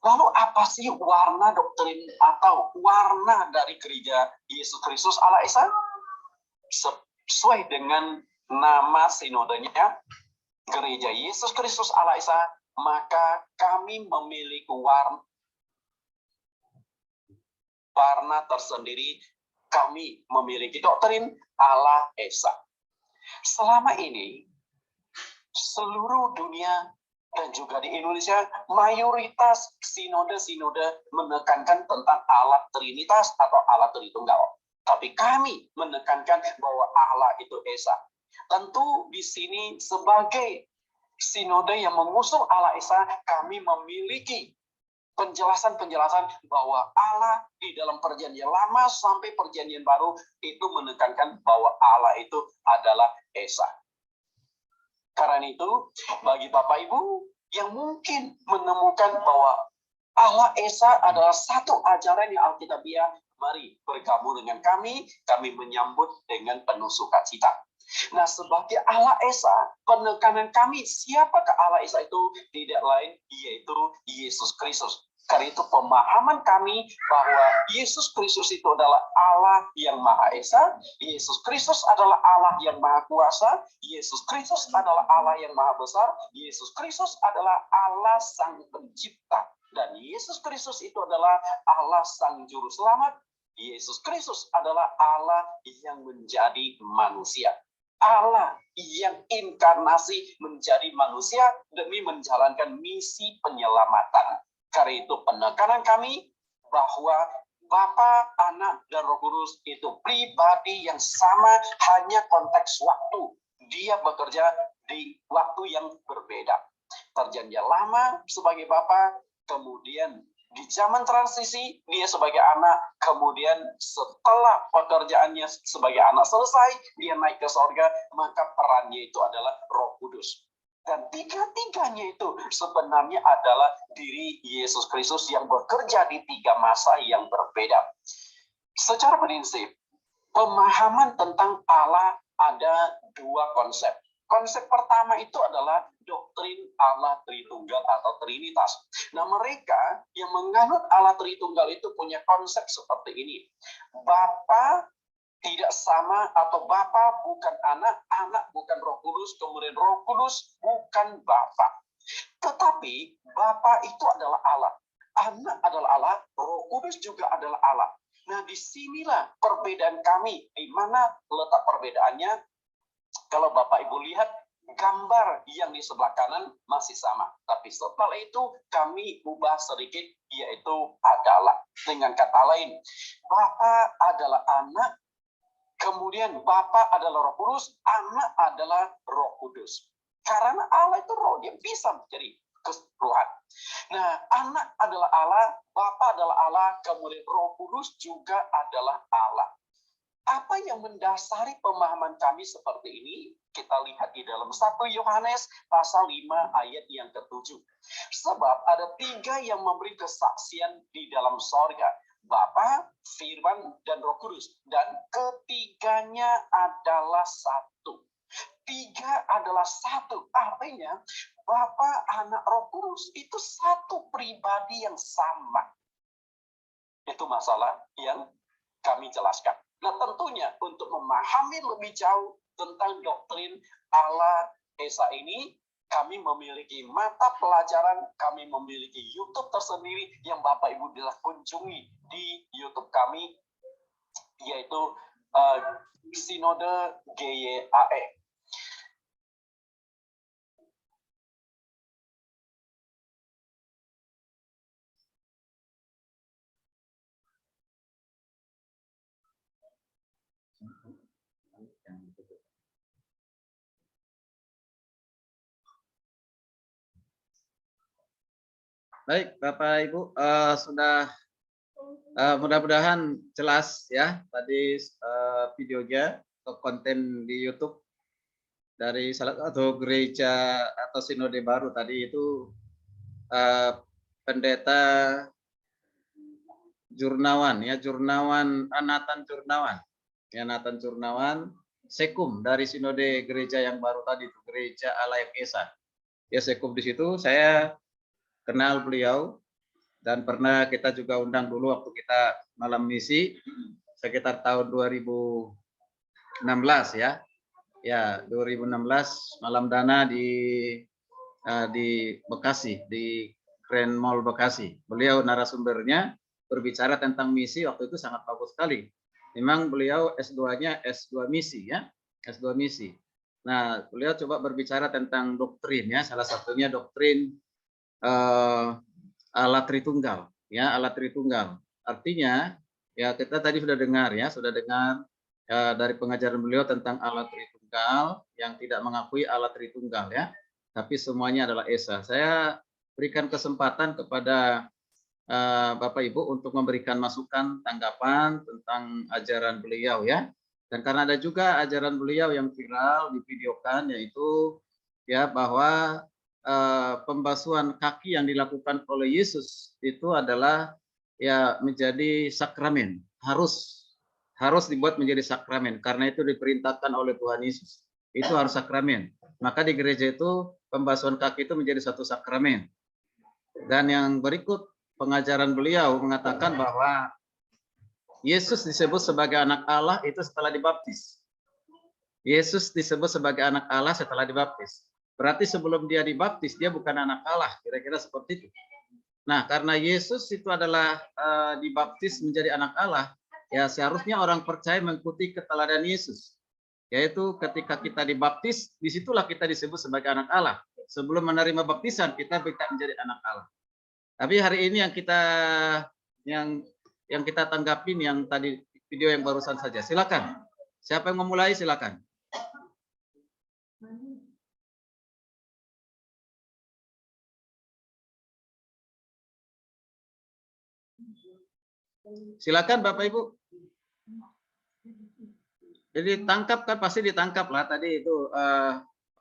Lalu apa sih warna doktrin atau warna dari gereja Yesus Kristus Allah Esa? Sesuai dengan nama sinodenya, gereja Yesus Kristus Allah Esa, maka kami memiliki warna tersendiri. Kami memiliki doktrin Allah Esa. Selama ini, seluruh dunia dan juga di Indonesia, mayoritas sinode-sinode menekankan tentang Allah Trinitas atau Allah Tritunggal. Tapi kami menekankan bahwa Allah itu Esa. Tentu di sini sebagai sinode yang mengusung Allah Esa, kami memiliki penjelasan-penjelasan bahwa Allah di dalam perjanjian lama sampai perjanjian baru itu menekankan bahwa Allah itu adalah Esa. Karena itu, bagi Bapak Ibu yang mungkin menemukan bahwa Allah Esa adalah satu ajaran yang alkitabiah, mari bergabung dengan kami menyambut dengan penuh sukacita. Nah, sebagai Allah Esa, penekanan kami, siapakah Allah Esa itu? Tidak lain, yaitu Yesus Kristus. Karena itu pemahaman kami bahwa Yesus Kristus itu adalah Allah yang Maha Esa, Yesus Kristus adalah Allah yang Maha Kuasa, Yesus Kristus adalah Allah yang Maha Besar, Yesus Kristus adalah Allah Sang Pencipta, dan Yesus Kristus itu adalah Allah Sang Juru Selamat. Yesus Kristus adalah Allah yang menjadi manusia. Allah yang inkarnasi menjadi manusia demi menjalankan misi penyelamatan. Karena itu penekanan kami bahwa Bapa, Anak, dan Roh Kudus itu pribadi yang sama, hanya konteks waktu. Dia bekerja di waktu yang berbeda. Perjanjian lama sebagai Bapa, kemudian di zaman transisi dia sebagai anak, kemudian setelah pekerjaannya sebagai anak selesai, dia naik ke sorga, maka perannya itu adalah Roh Kudus. Dan tiga-tiganya itu sebenarnya adalah diri Yesus Kristus yang bekerja di tiga masa yang berbeda. Secara prinsip, pemahaman tentang Allah ada dua konsep. Konsep pertama itu adalah doktrin Allah Tritunggal atau Trinitas. Nah, mereka yang menganut Allah Tritunggal itu punya konsep seperti ini. Bapa tidak sama, atau Bapa bukan anak, anak bukan Roh Kudus, kemudian Roh Kudus bukan Bapa. Tetapi Bapa itu adalah Allah, anak adalah Allah, Roh Kudus juga adalah Allah. Nah, disinilah perbedaan kami. Di mana letak perbedaannya? Kalau Bapak Ibu lihat gambar yang di sebelah kanan masih sama, tapi setelah itu kami ubah sedikit, yaitu adalah. Dengan kata lain, Bapa adalah anak, kemudian Bapa adalah Roh Kudus, Anak adalah Roh Kudus. Karena Allah itu roh, dia bisa menjadi keseluruhan. Nah, Anak adalah Allah, Bapa adalah Allah, kemudian Roh Kudus juga adalah Allah. Apa yang mendasari pemahaman kami seperti ini? Kita lihat di dalam 1 Yohanes pasal 5 ayat yang ke-7. Sebab ada tiga yang memberi kesaksian di dalam sorga, Bapa, Firman, dan Roh Kudus. Dan ketiganya adalah satu. Tiga adalah satu. Artinya, Bapa, Anak, Roh Kudus itu satu pribadi yang sama. Itu masalah yang kami jelaskan. Nah, tentunya untuk memahami lebih jauh tentang doktrin Allah Esa ini, kami memiliki mata pelajaran, kami memiliki YouTube tersendiri yang Bapak Ibu bisa kunjungi di YouTube kami, yaitu Sinode GYAE. Baik, Bapak Ibu, sudah mudah-mudahan jelas ya tadi videonya atau konten di YouTube dari salah satu gereja atau sinode baru tadi itu pendeta Jurnawan ya, Nathan Jurnawan Sekum dari sinode gereja yang baru tadi itu, gereja Allah yang Esa. Ya, Sekum di situ saya kenal beliau Dan pernah kita juga undang dulu waktu kita malam misi sekitar tahun 2016 ya. Ya, 2016 malam dana di Bekasi, di Grand Mall Bekasi. Beliau narasumbernya berbicara tentang misi, waktu itu sangat bagus sekali. Memang beliau S2-nya S2 misi ya, S2 misi. Nah, beliau coba berbicara tentang doktrin ya, salah satunya doktrin alat Tritunggal ya, alat Tritunggal. Artinya ya kita tadi sudah dengar ya, dari pengajaran beliau tentang alat Tritunggal yang tidak mengakui alat Tritunggal ya, tapi semuanya adalah Esa. Saya berikan kesempatan kepada Bapak Ibu untuk memberikan masukan, tanggapan tentang ajaran beliau ya. Dan karena ada juga ajaran beliau yang viral divideokan, yaitu ya bahwa pembasuhan kaki yang dilakukan oleh Yesus itu adalah ya menjadi sakramen, harus dibuat menjadi sakramen karena itu diperintahkan oleh Tuhan Yesus. Itu harus sakramen. Maka di gereja itu pembasuhan kaki itu menjadi satu sakramen. Dan yang berikut pengajaran beliau mengatakan bahwa Yesus disebut sebagai anak Allah itu setelah dibaptis. Yesus disebut sebagai anak Allah setelah dibaptis. Berarti sebelum dia dibaptis, dia bukan anak Allah. Kira-kira seperti itu. Nah, karena Yesus itu adalah dibaptis menjadi anak Allah, ya seharusnya orang percaya mengikuti keteladanan Yesus. Yaitu ketika kita dibaptis, disitulah kita disebut sebagai anak Allah. Sebelum menerima baptisan, kita menjadi anak Allah. Tapi hari ini yang kita tanggapin yang tadi video yang barusan saja. Silakan. Siapa yang memulai silakan. Silakan Bapak Ibu. Jadi tangkap kan pasti ditangkap lah tadi itu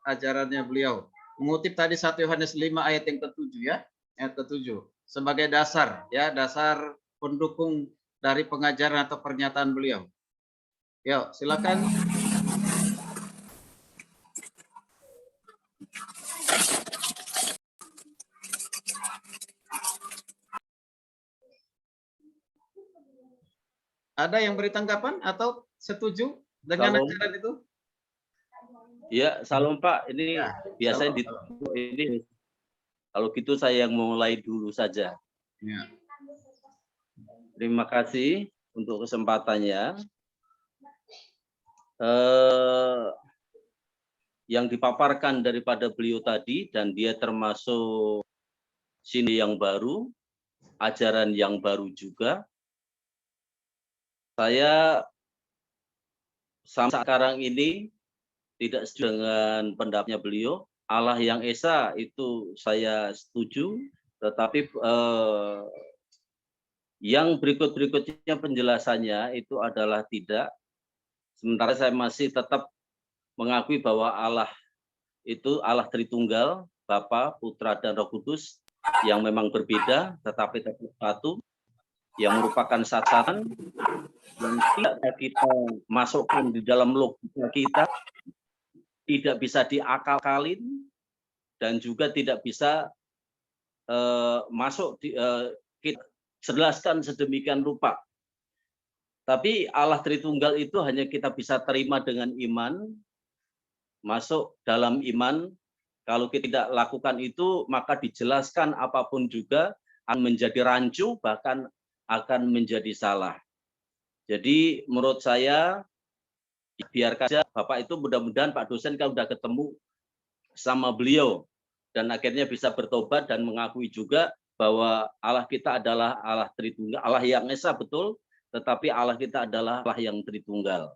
ajarannya beliau. Mengutip tadi 1 Yohanes 5 ayat yang ke-7 ya. Ayat ke-7 sebagai dasar ya, dasar pendukung dari pengajaran atau pernyataan beliau. Yuk, silakan. Ada yang beri tanggapan atau setuju dengan ajaran itu? Ya, salam Pak. Ini ya, biasanya ini kalau gitu saya yang mulai dulu saja. Ya. Terima kasih untuk kesempatannya. Yang dipaparkan daripada beliau tadi dan dia termasuk sini yang baru, ajaran yang baru juga. Saya sampai sekarang ini tidak setuju dengan pendapatnya beliau. Allah yang Esa itu saya setuju, tetapi yang berikut-berikutnya penjelasannya itu adalah tidak. Sementara saya masih tetap mengakui bahwa Allah itu Allah Tritunggal, Bapa, Putra, dan Roh Kudus yang memang berbeda, tetapi tetap satu, yang merupakan satu yang tidak kita masukkan di dalam logika kita, tidak bisa diakal-akalin, dan juga tidak bisa masuk kita jelaskan sedemikian rupa. Tapi Allah Tritunggal itu hanya kita bisa terima dengan iman, masuk dalam iman. Kalau kita tidak lakukan itu, maka dijelaskan apapun juga akan menjadi rancu, bahkan akan menjadi salah. Jadi menurut saya, biarkan saja Bapak itu, mudah-mudahan Pak dosen kalau sudah ketemu sama beliau, dan akhirnya bisa bertobat dan mengakui juga bahwa Allah kita adalah Allah Tritunggal, Allah yang Esa betul, tetapi Allah kita adalah Allah yang Tritunggal.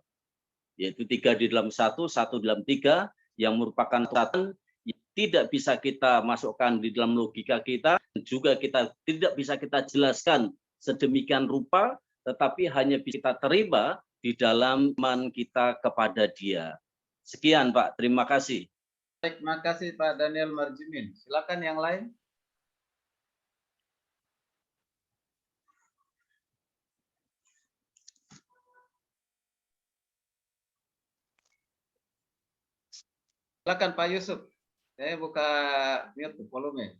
Yaitu 3 di dalam 1, 1 dalam 3, yang merupakan satu yang tidak bisa kita masukkan di dalam logika kita, dan juga kita tidak bisa kita jelaskan sedemikian rupa, tetapi hanya bisa kita terima di dalam iman kita kepada Dia. Sekian Pak, terima kasih. Baik, terima kasih Pak Daniel Marjimin. Silakan yang lain. Silakan Pak Yusuf. Saya buka mute volume.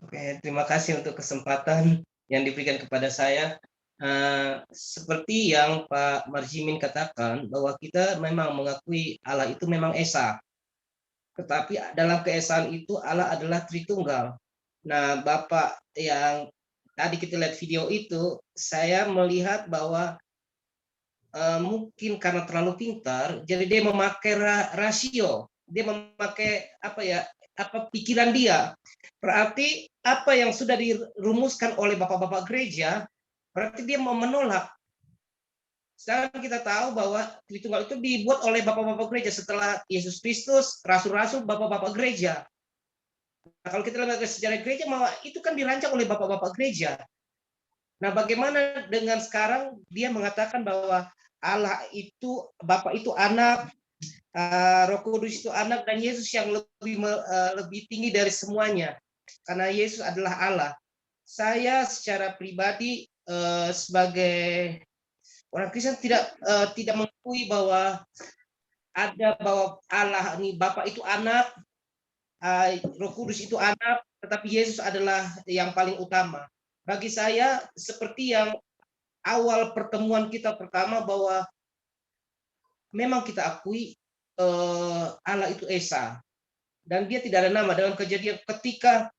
Oke, terima kasih untuk kesempatan yang diberikan kepada saya. Seperti yang Pak Marjimin katakan, bahwa kita memang mengakui Allah itu memang esa, tetapi dalam keesaan itu Allah adalah Tritunggal. Nah, Bapak yang tadi kita lihat video itu, saya melihat bahwa mungkin karena terlalu pintar, jadi dia memakai rasio, dia memakai pikiran dia. Berarti apa yang sudah dirumuskan oleh bapak-bapak gereja, berarti dia mau menolak. Sekarang kita tahu bahwa Tritunggal itu dibuat oleh bapak-bapak gereja setelah Yesus Kristus, rasul-rasul, bapak-bapak gereja. Nah, kalau kita lihat sejarah gereja, bahwa itu kan dirancang oleh bapak-bapak gereja. Nah, bagaimana dengan sekarang dia mengatakan bahwa Allah itu, Bapa itu anak, Roh Kudus itu anak, dan Yesus yang lebih tinggi dari semuanya, karena Yesus adalah Allah. Saya secara pribadi sebagai orang Kristen tidak mengakui bahwa Allah ini Bapa itu anak, Roh Kudus itu anak, tetapi Yesus adalah yang paling utama. Bagi saya, seperti yang awal pertemuan kita pertama, bahwa memang kita akui Allah itu esa, dan dia tidak ada nama. Dalam Kejadian, ketika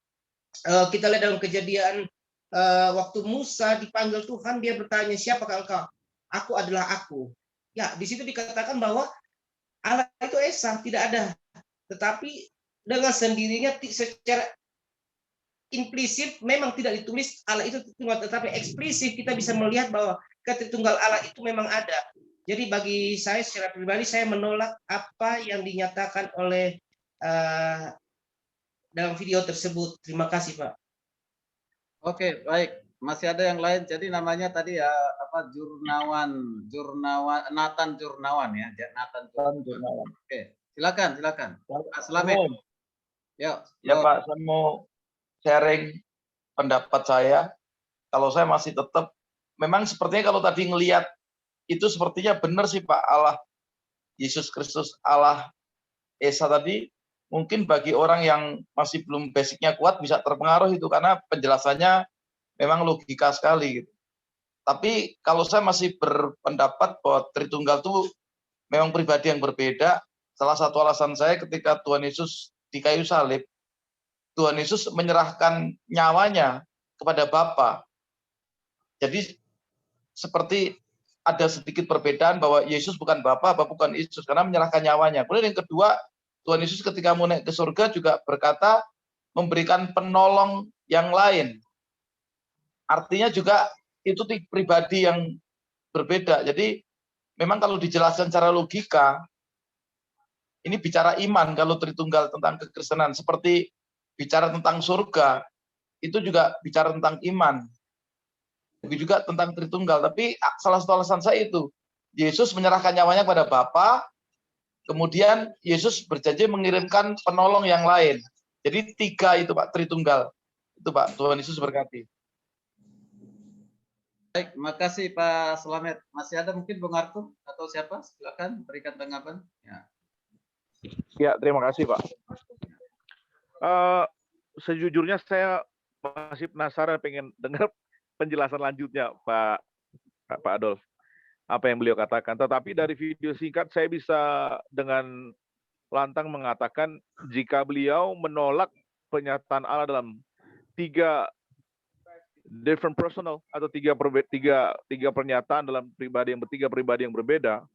kita lihat dalam Kejadian, waktu Musa dipanggil Tuhan, dia bertanya, siapakah engkau? Aku adalah aku. Ya, di situ dikatakan bahwa Allah itu esa, tidak ada. Tetapi dengan sendirinya secara implisit memang tidak ditulis Allah itu Tritunggal, tetapi eksplisit kita bisa melihat bahwa Ketritunggal Allah itu memang ada. Jadi bagi saya secara pribadi, saya menolak apa yang dinyatakan oleh dalam video tersebut. Terima kasih, Pak. Oke, baik. Masih ada yang lain. Jadi namanya tadi ya Jurnawan Nathan Jurnawan ya, Nathan Jurnawan. Oke, silakan. Pak Slamet. Yuk. Ya Pak, saya mau sharing pendapat saya. Kalau saya masih tetap, memang sepertinya kalau tadi ngelihat itu sepertinya benar sih Pak, Allah Yesus Kristus Allah Esa tadi, mungkin bagi orang yang masih belum basicnya kuat bisa terpengaruh itu, karena penjelasannya memang logika sekali gitu. Tapi kalau saya masih berpendapat bahwa Tritunggal itu memang pribadi yang berbeda. Salah satu alasan saya, ketika Tuhan Yesus di kayu salib, Tuhan Yesus menyerahkan nyawanya kepada Bapa. Jadi seperti ada sedikit perbedaan bahwa Yesus bukan Bapa, Bapa bukan Yesus, karena menyerahkan nyawanya. Kemudian yang kedua, Tuhan Yesus ketika mau naik ke surga juga berkata memberikan penolong yang lain. Artinya juga itu pribadi yang berbeda. Jadi memang kalau dijelaskan secara logika, ini bicara iman kalau Tritunggal tentang kekristenan. Seperti bicara tentang surga, itu juga bicara tentang iman. Begitu juga tentang Tritunggal. Tapi salah satu alasan saya itu, Yesus menyerahkan nyawanya kepada Bapa, kemudian Yesus berjanji mengirimkan penolong yang lain. Jadi 3 itu Pak, Tritunggal. Itu Pak, Tuhan Yesus berkati. Baik, makasih Pak Slamet. Masih ada mungkin Bung Arthur atau siapa? Silakan berikan tanggapan. Ya, terima kasih Pak. Sejujurnya saya masih penasaran, pengen dengar penjelasan lanjutnya Pak Adolf, apa yang beliau katakan. Tetapi dari video singkat saya bisa dengan lantang mengatakan jika beliau menolak pernyataan Allah dalam 3 different personal atau 3 pernyataan dalam tiga pribadi yang berbeda,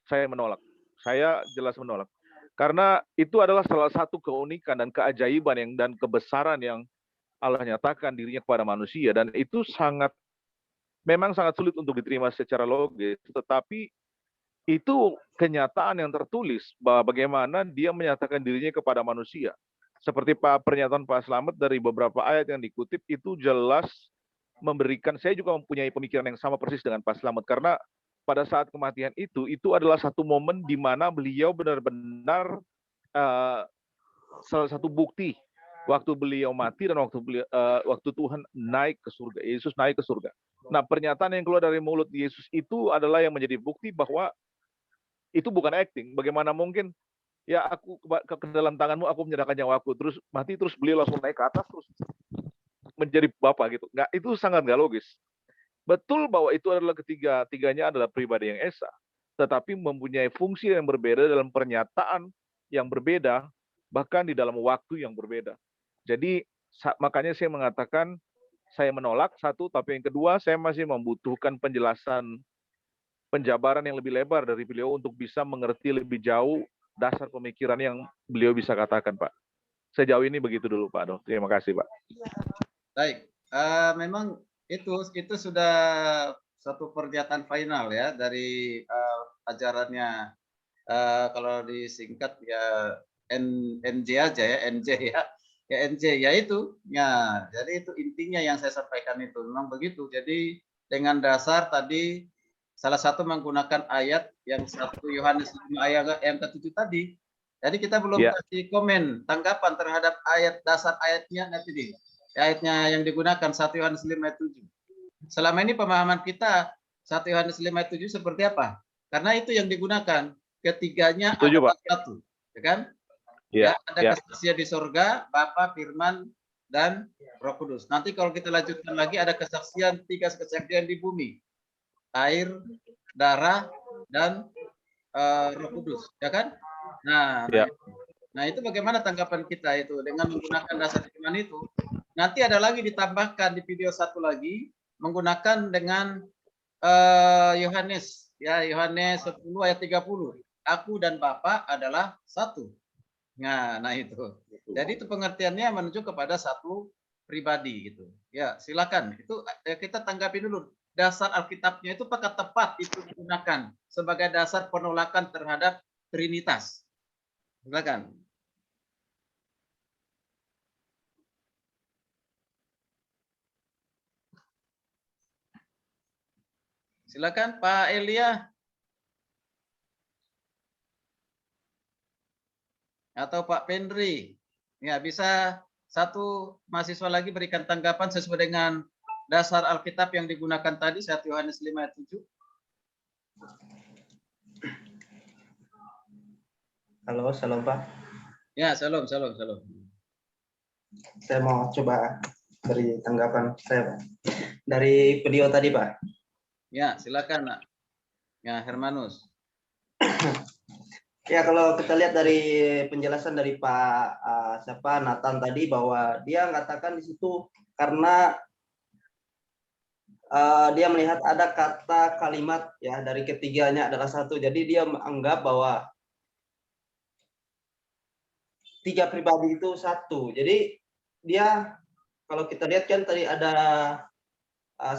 saya menolak. Saya jelas menolak. Karena itu adalah salah satu keunikan dan keajaiban dan kebesaran yang Allah nyatakan dirinya kepada manusia, dan itu memang sangat sulit untuk diterima secara logis, tetapi itu kenyataan yang tertulis bahwa bagaimana dia menyatakan dirinya kepada manusia. Seperti pernyataan Pak Slamet dari beberapa ayat yang dikutip itu jelas memberikan, saya juga mempunyai pemikiran yang sama persis dengan Pak Slamet, karena pada saat kematian itu adalah satu momen di mana beliau benar-benar salah satu bukti waktu beliau mati dan waktu Tuhan naik ke surga, Yesus naik ke surga. Nah, pernyataan yang keluar dari mulut Yesus itu adalah yang menjadi bukti bahwa itu bukan acting. Bagaimana mungkin ya aku ke dalam tanganmu aku menyerahkan nyawaku, terus mati, terus beliau langsung naik ke atas terus menjadi Bapa gitu. Nggak, itu sangat nggak logis. Betul bahwa itu adalah tiganya adalah pribadi yang esa, tetapi mempunyai fungsi yang berbeda dalam pernyataan yang berbeda, bahkan di dalam waktu yang berbeda. Jadi makanya saya mengatakan saya menolak satu, tapi yang kedua saya masih membutuhkan penjelasan penjabaran yang lebih lebar dari beliau untuk bisa mengerti lebih jauh dasar pemikiran yang beliau bisa katakan, Pak. Sejauh ini begitu dulu, Pak Adolf. Terima kasih, Pak. Baik, memang itu sudah satu pernyataan final ya dari ajarannya, kalau disingkat ya NJ aja ya, NJ ya. Ya NJ ya itu. Ya, jadi itu intinya yang saya sampaikan itu memang begitu. Jadi dengan dasar tadi salah satu menggunakan ayat yang 1 Yohanes 5 ayat yang ke-7 tadi. Jadi kita belum Ya. kasih komen tanggapan terhadap ayat dasar ayatnya nanti di ayatnya yang digunakan 1 Yohanes 5 ayat 7. Selama ini pemahaman kita 1 Yohanes 5 ayat 7 seperti apa? Karena itu yang digunakan. Ketiganya Setuju, adalah Pak. satu, ya kan? Ya, Ya, ada ya. kesaksian di sorga, Bapa, Firman, dan Roh Kudus. Nanti kalau kita lanjutkan lagi ada kesaksian, 3 kesaksian di bumi. Air, darah, dan Roh Kudus, ya kan? Ya. Nah, itu bagaimana tanggapan kita itu dengan menggunakan dasar iman itu? Nanti ada lagi ditambahkan di video satu lagi menggunakan dengan Yohanes, ya Yohanes 10 ayat 30. Aku dan Bapa adalah satu. Nah itu. Jadi itu pengertiannya menuju kepada satu pribadi gitu. Ya, silakan. Itu kita tanggapi dulu. Dasar Alkitabnya itu apakah tepat itu digunakan sebagai dasar penolakan terhadap Trinitas? Silakan. Silakan Pak Elia atau Pak Pendri. Ya, bisa satu mahasiswa lagi berikan tanggapan sesuai dengan dasar Alkitab yang digunakan tadi 1 Yohanes 5 ayat 7. Halo, salam Pak. Ya, salam. Saya mau coba beri tanggapan saya Pak. Dari video tadi Pak. Ya, silakan Pak. Ya, Hermanus. Ya, kalau kita lihat dari penjelasan dari Pak Nathan tadi bahwa dia mengatakan di situ karena dia melihat ada kata kalimat ya dari ketiganya adalah satu. Jadi dia menganggap bahwa tiga pribadi itu satu. Jadi dia kalau kita lihat kan tadi ada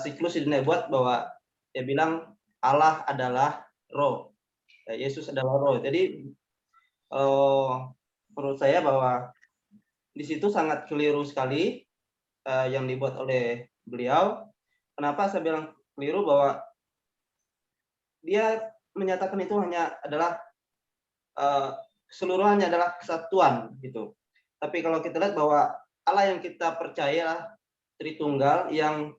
siklus yang dibuat bahwa dia bilang Allah adalah roh. Yesus adalah roh. Jadi menurut saya bahwa di situ sangat keliru sekali yang dibuat oleh beliau. Kenapa saya bilang keliru? Bahwa dia menyatakan itu hanya adalah keseluruhannya adalah kesatuan gitu. Tapi kalau kita lihat bahwa Allah yang kita percaya Tritunggal, yang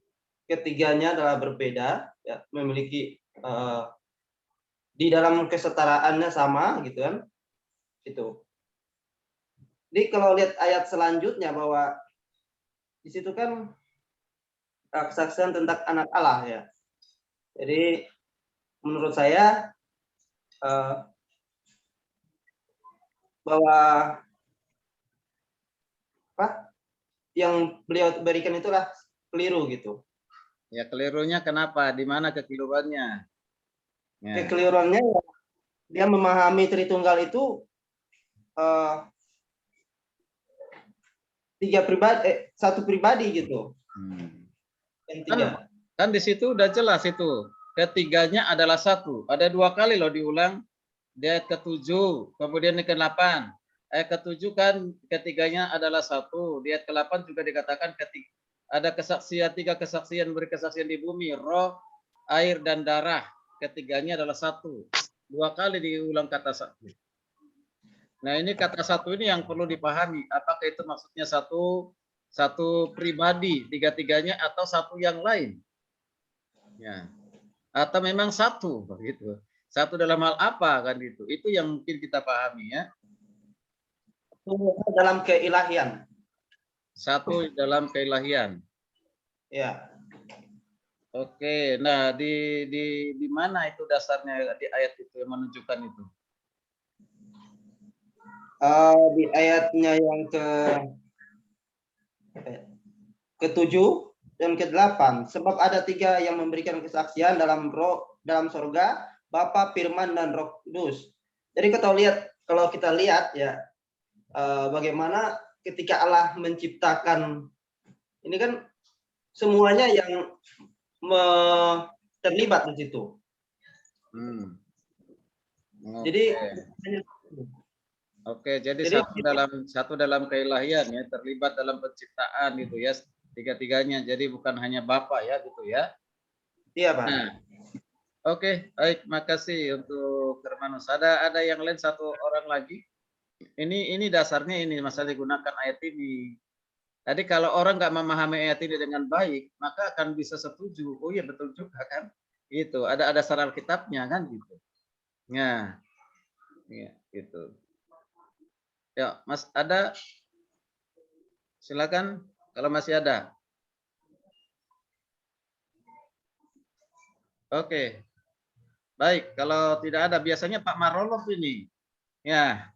ketiganya adalah berbeda, ya, memiliki di dalam kesetaraannya sama gitu kan. Itu. Jadi kalau lihat ayat selanjutnya bahwa di situ kan kesaksian tentang anak Allah ya. Jadi menurut saya bahwa yang beliau berikan itulah keliru gitu. Ya, kelirunya kenapa? Di mana kekeliruannya? Ya. Kekeliruannya ya, dia memahami Tritunggal itu satu pribadi gitu. Kan di situ udah jelas itu. Ketiganya adalah satu. Ada 2 kali loh diulang. Di ayat ke-7, kemudian di ke-8. Ayat ke-7 kan ketiganya adalah satu. Di ayat ke-8 juga dikatakan ada kesaksian, 3 kesaksian, beri kesaksian di bumi, roh, air, dan darah. Ketiganya adalah satu. 2 kali diulang kata satu. Nah, ini kata satu ini yang perlu dipahami. Apakah itu maksudnya satu pribadi, tiga-tiganya, atau satu yang lain? Ya. Atau memang satu begitu. Satu dalam hal apa kan itu? Itu yang mungkin kita pahami ya. dalam keilahian. Satu dalam keilahian. Ya. Oke, nah di mana itu dasarnya di ayat itu yang menunjukkan itu? Di ayatnya yang ke-7 dan ke-8, sebab ada 3 yang memberikan kesaksian dalam sorga, Bapa, Firman, dan Roh Kudus. Jadi kalau kita lihat ya, bagaimana ketika Allah menciptakan ini kan semuanya yang terlibat di situ. Jadi Oke, jadi satu dalam keilahian ya, terlibat dalam penciptaan itu ya, tiga-tiganya. Jadi bukan hanya Bapa ya gitu ya. Iya, Pak. Nah, oke, baik, makasih untuk Hermanus. Ada yang lain satu orang lagi? Ini dasarnya ini masalah digunakan ayat ini. Tadi kalau orang nggak memahami ayat ini dengan baik, maka akan bisa setuju. Oh iya betul juga kan? Gitu. Ada dasar Alkitabnya kan gitu. Nah, ya gitu. Ya, Mas ada? Silakan kalau masih ada. Oke. Baik, kalau tidak ada biasanya Pak Marolov ini. Ya.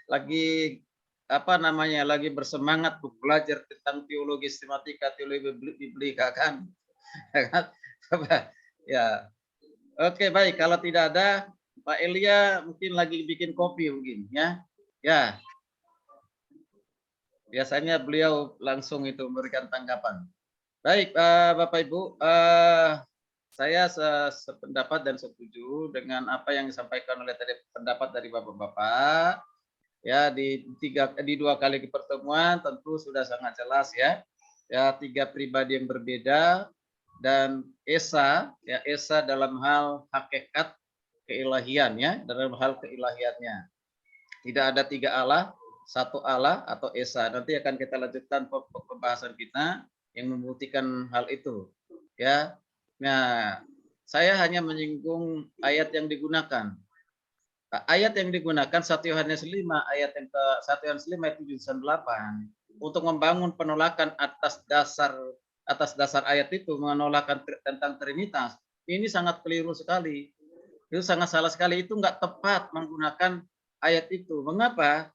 Lagi apa namanya? Lagi bersemangat belajar tentang teologi sistematika, teologi biblika kan? Ya. Oke, baik. Kalau tidak ada Pak Elia mungkin lagi bikin kopi mungkin ya. Ya. Biasanya beliau langsung itu memberikan tanggapan. Baik, Bapak Ibu, saya sependapat dan setuju dengan apa yang disampaikan oleh tadi pendapat dari Bapak-bapak. Ya, di 2 kali pertemuan tentu sudah sangat jelas ya. Ya, 3 pribadi yang berbeda dan Esa dalam hal hakikat keilahian ya, dalam hal keilahiannya. Tidak ada 3 Allah, 1 Allah atau Esa. Nanti akan kita lanjutkan pembahasan kita yang membuktikan hal itu. Ya. Nah, saya hanya menyinggung ayat yang digunakan. Ayat yang digunakan 1 Yohanes 5 ayat yang ke 1 Yohanes 5 ayat 7 dan 8 untuk membangun penolakan atas dasar ayat itu, menolakkan tentang Trinitas. Ini sangat keliru sekali. Itu sangat salah sekali, itu enggak tepat menggunakan ayat itu. Mengapa?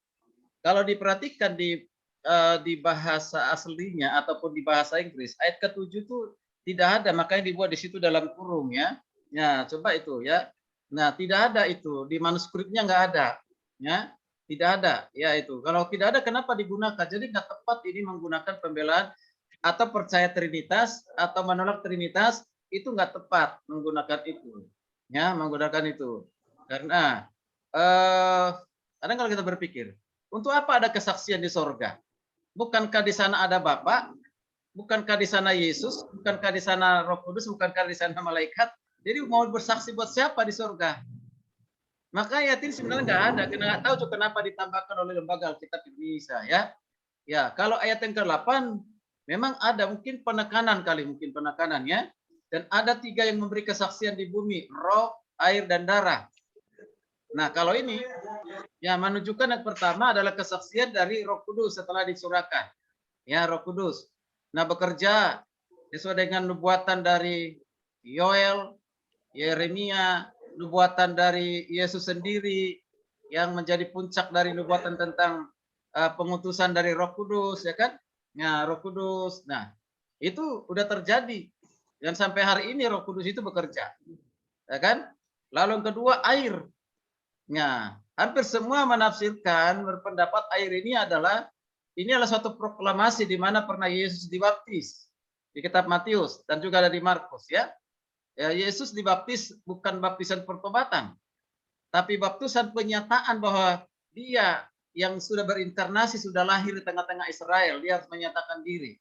Kalau diperhatikan di bahasa aslinya ataupun di bahasa Inggris, ayat ke-7 itu tidak ada, makanya dibuat di situ dalam kurung ya. Ya, coba itu ya. Nah, tidak ada itu di manuskripnya, nggak ada, ya, tidak ada, ya itu. Kalau tidak ada, kenapa digunakan? Jadi nggak tepat ini menggunakan pembelaan atau percaya Trinitas atau menolak Trinitas, itu nggak tepat menggunakan itu, ya, menggunakan itu. Karena kadang kalau kita berpikir, untuk apa ada kesaksian di sorga? Bukankah di sana ada Bapa? Bukankah di sana Yesus? Bukankah di sana Roh Kudus? Bukankah di sana malaikat? Jadi mau bersaksi buat siapa di surga? Maka ayat ini sebenarnya nggak ada. Nggak tahu juga kenapa ditambahkan oleh lembaga Alkitab Indonesia ya. Ya, kalau ayat yang ke-8 memang ada mungkin penekanan ya. Dan ada 3 yang memberi kesaksian di bumi, roh, air, dan darah. Nah, kalau ini ya menunjukkan yang pertama adalah kesaksian dari Roh Kudus setelah disurahkan. Ya, Roh Kudus. Nah, bekerja sesuai dengan nubuatan dari Yoel, Yeremia, nubuatan dari Yesus sendiri yang menjadi puncak dari nubuatan tentang pengutusan dari Roh Kudus, ya kan? Nah, Roh Kudus. Nah, itu udah terjadi. Dan sampai hari ini Roh Kudus itu bekerja. Ya kan? Lalu yang kedua, air. Nah, hampir semua menafsirkan berpendapat air ini adalah suatu proklamasi di mana pernah Yesus dibaptis di kitab Matius dan juga ada di Markus ya. Ya, Yesus dibaptis bukan baptisan pertobatan, tapi baptisan penyataan bahwa dia yang sudah berinkarnasi, sudah lahir di tengah-tengah Israel, dia harus menyatakan diri.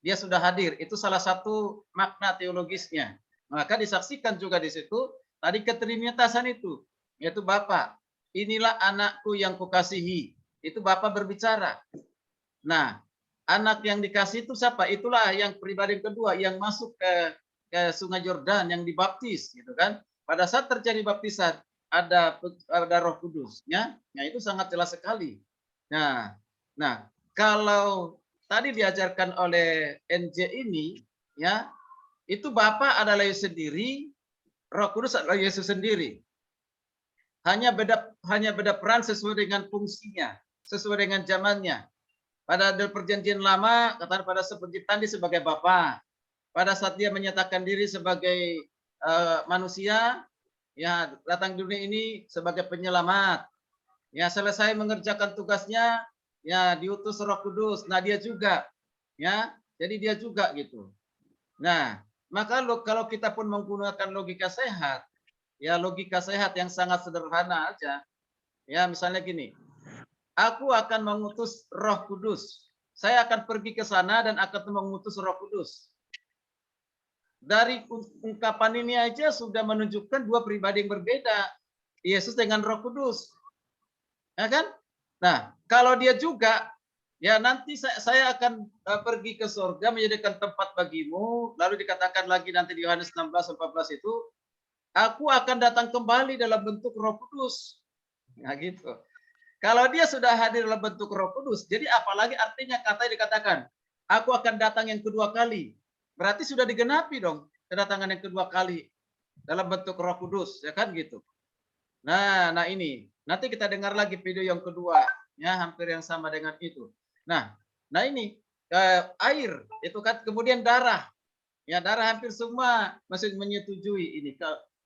Dia sudah hadir, itu salah satu makna teologisnya. Maka disaksikan juga di situ, tadi ketrinitasan itu, yaitu Bapa. Inilah anakku yang kukasihi. Itu Bapa berbicara. Nah, anak yang dikasih itu siapa? Itulah yang pribadi kedua, yang masuk ke Sungai Yordan yang dibaptis gitu kan. Pada saat terjadi baptisan ada Roh Kudus ya. Nah, itu sangat jelas sekali. Nah, kalau tadi diajarkan oleh NJ ini, ya, itu Bapa adalah Yesus sendiri, Roh Kudus adalah Yesus sendiri. Hanya beda peran sesuai dengan fungsinya, sesuai dengan zamannya. Pada perjanjian lama, katakan pada penciptaan dia sebagai Bapa. Pada saat dia menyatakan diri sebagai manusia, ya datang dunia ini sebagai penyelamat. Ya selesai mengerjakan tugasnya, ya diutus Roh Kudus. Nah dia juga, ya jadi dia juga gitu. Nah maka kalau kita pun menggunakan logika sehat, ya logika sehat yang sangat sederhana aja, ya misalnya gini, aku akan mengutus Roh Kudus. Saya akan pergi ke sana dan akan mengutus Roh Kudus. Dari ungkapan ini aja sudah menunjukkan dua pribadi yang berbeda. Yesus dengan Roh Kudus. Ya kan? Nah, kalau dia juga, ya nanti saya akan pergi ke surga menjadikan tempat bagimu. Lalu dikatakan lagi nanti di Yohanes 16-14 itu, aku akan datang kembali dalam bentuk Roh Kudus. Nah gitu. Kalau dia sudah hadir dalam bentuk Roh Kudus, jadi apalagi artinya kata yang dikatakan, aku akan datang yang kedua kali. Berarti sudah digenapi dong kedatangan yang kedua kali dalam bentuk Roh Kudus, ya kan gitu. Nah ini nanti kita dengar lagi video yang kedua, ya hampir yang sama dengan itu. Nah ini air itu kan, kemudian darah, ya darah hampir semua masih menyetujui ini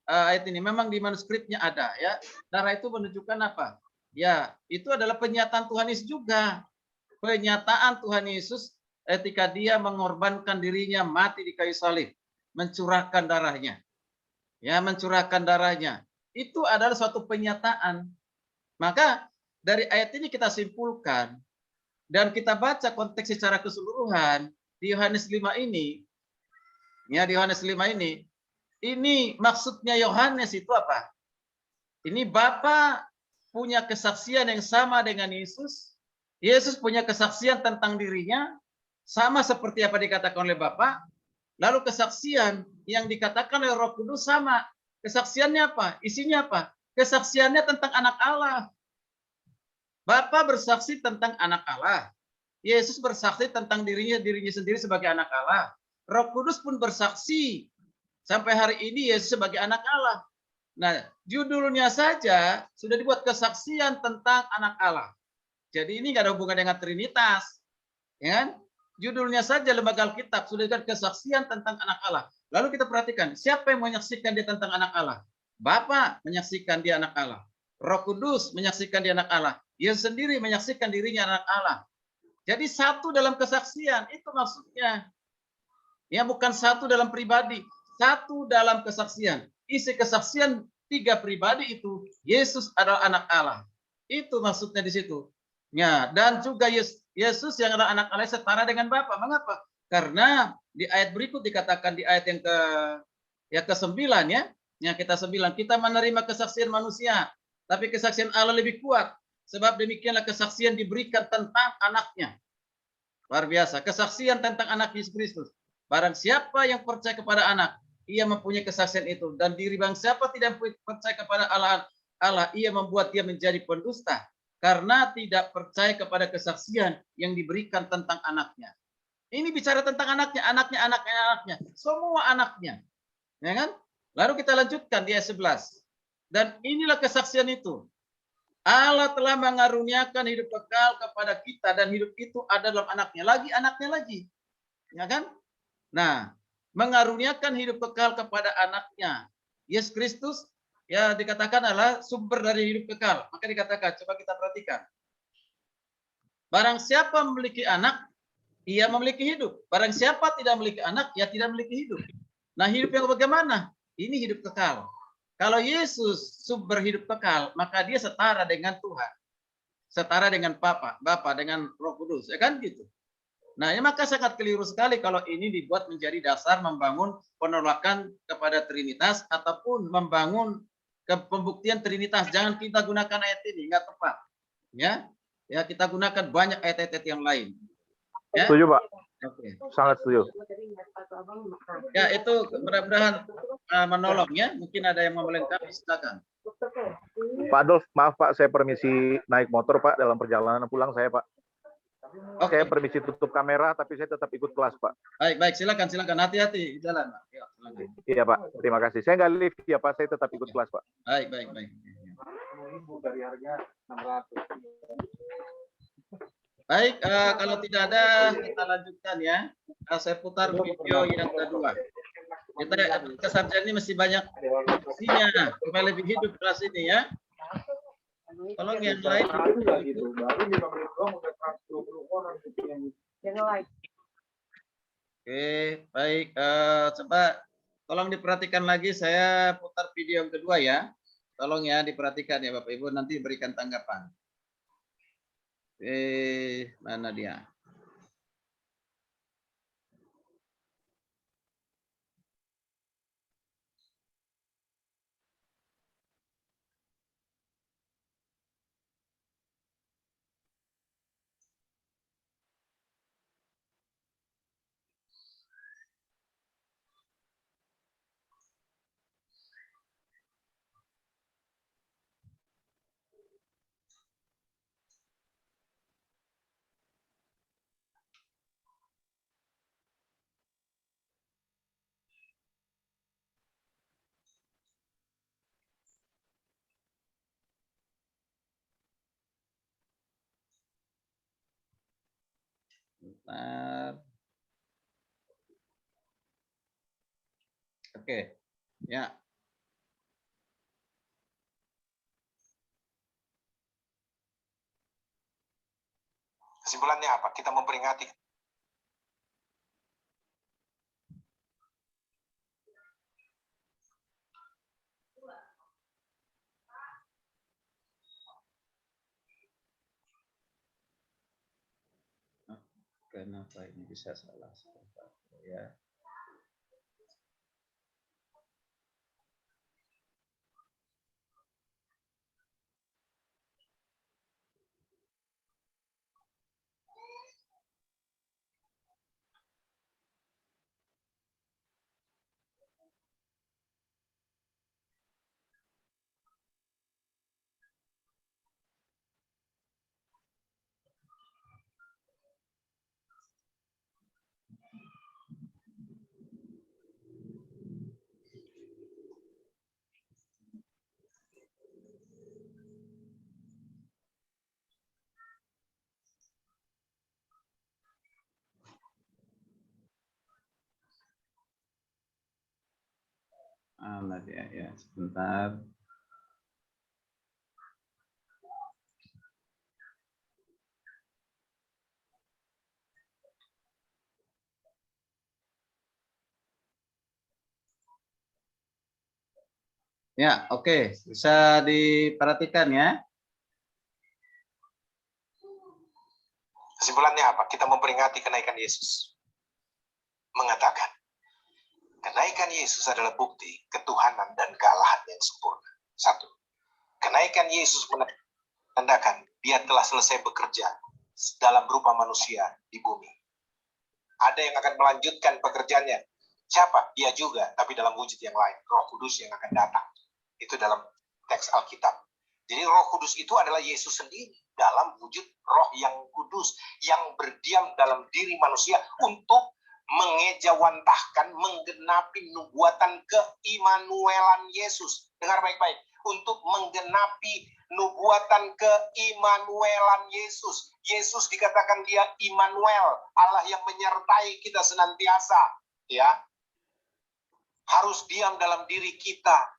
ayat ini. Memang di manuskripnya ada, ya darah itu menunjukkan apa? Ya itu adalah penyataan Tuhan Yesus juga, penyataan Tuhan Yesus ketika dia mengorbankan dirinya mati di kayu salib, mencurahkan darahnya, ya mencurahkan darahnya. Itu adalah suatu penyataan. Maka dari ayat ini kita simpulkan dan kita baca konteks secara keseluruhan di Yohanes 5 ini. Ya, di Yohanes 5 ini maksudnya Yohanes itu apa? Ini Bapa punya kesaksian yang sama dengan Yesus. Yesus punya kesaksian tentang dirinya sama seperti apa dikatakan oleh Bapa. Lalu kesaksian yang dikatakan oleh Roh Kudus sama. Kesaksiannya apa? Isinya apa? Kesaksiannya tentang anak Allah. Bapa bersaksi tentang anak Allah. Yesus bersaksi tentang dirinya sendiri sebagai anak Allah. Roh Kudus pun bersaksi sampai hari ini Yesus sebagai anak Allah. Nah, judulnya saja sudah dibuat kesaksian tentang anak Allah. Jadi ini nggak ada hubungan dengan Trinitas. Ya kan? Judulnya saja lembaga Alkitab sudah dibuat kesaksian tentang anak Allah. Lalu kita perhatikan, siapa yang menyaksikan dia tentang anak Allah? Bapa menyaksikan dia anak Allah. Roh Kudus menyaksikan dia anak Allah. Yesus sendiri menyaksikan dirinya anak Allah. Jadi satu dalam kesaksian, itu maksudnya. Ya bukan satu dalam pribadi, satu dalam kesaksian. Isi kesaksian tiga pribadi itu, Yesus adalah anak Allah. Itu maksudnya di situ. Ya, dan juga Yesus yang adalah anak Allah setara dengan Bapa. Mengapa? Karena di ayat berikut dikatakan di ayat yang ke-9 ya. Yang kita menerima kesaksian manusia, tapi kesaksian Allah lebih kuat. Sebab demikianlah kesaksian diberikan tentang anaknya. Luar biasa, kesaksian tentang anak Yesus Kristus. Barang siapa yang percaya kepada anak, ia mempunyai kesaksian itu. Dan diri bang siapa tidak percaya kepada Allah, ia membuat dia menjadi pendusta. Karena tidak percaya kepada kesaksian yang diberikan tentang anaknya. Ini bicara tentang anaknya. Semua anaknya. Ya kan? Lalu kita lanjutkan di ayat 11. Dan inilah kesaksian itu. Allah telah mengaruniakan hidup kekal kepada kita dan hidup itu ada dalam anaknya. Anaknya lagi. Ya kan? Nah, mengaruniakan hidup kekal kepada anaknya. Yesus Kristus ya dikatakan adalah sumber dari hidup kekal. Maka dikatakan, coba kita perhatikan. Barang siapa memiliki anak, ia memiliki hidup. Barang siapa tidak memiliki anak, ia tidak memiliki hidup. Nah, hidup yang bagaimana? Ini hidup kekal. Kalau Yesus sumber hidup kekal, maka dia setara dengan Tuhan. Setara dengan Bapa dengan Roh Kudus, ya kan gitu. Nah, ya maka sangat keliru sekali kalau ini dibuat menjadi dasar membangun penolakan kepada Trinitas ataupun membangun pembuktian Trinitas. Jangan kita gunakan ayat ini, nggak tepat. Ya, kita gunakan banyak ayat-ayat yang lain. Ya. Setuju, Pak. Oke. Sangat setuju. Ya, itu mudah-mudahan menolong ya. Mungkin ada yang mau melengkapi, silakan. Pak Adolf, maaf Pak, saya permisi naik motor Pak dalam perjalanan pulang saya Pak. Oke. Saya permisi tutup kamera, tapi saya tetap ikut kelas Pak. Baik, silakan. Hati-hati di jalan, Pak. Ya, silakan. Iya Pak, terima kasih. Saya nggak lift ya Pak, saya tetap ikut kelas Pak. Baik. Baik, kalau tidak ada, kita lanjutkan ya. Saya putar video yang kedua. Kita sarjana ini mesti banyak isinya, supaya lebih hidup kelas ini ya. Tolong yang lain. Oke, baik. Coba tolong diperhatikan lagi, saya putar video yang kedua ya. Tolong ya diperhatikan ya Bapak Ibu, nanti berikan tanggapan. Mana dia? Bentar. Oke, ya. Kesimpulannya apa? Kita memperingati Kenapa ini bisa salah? Ya. Mana dia ya? Sebentar. Ya, oke. Bisa diperhatikan ya. kesimpulannya apa? Kita memperingati kenaikan Yesus. Mengatakan, kenaikan Yesus adalah bukti ketuhanan dan kealahan yang sempurna. Satu, kenaikan Yesus menandakan dia telah selesai bekerja dalam rupa manusia di bumi. Ada yang akan melanjutkan pekerjaannya. Siapa? Dia juga, tapi dalam wujud yang lain. Roh Kudus yang akan datang. Itu dalam teks Alkitab. Jadi Roh Kudus itu adalah Yesus sendiri dalam wujud Roh yang kudus yang berdiam dalam diri manusia untuk mengejawantahkan, menggenapi nubuatan keimanuelan Yesus. Dengar baik-baik. Untuk menggenapi nubuatan keimanuelan Yesus. Yesus dikatakan dia Immanuel, Allah yang menyertai kita senantiasa. Ya, harus diam dalam diri kita.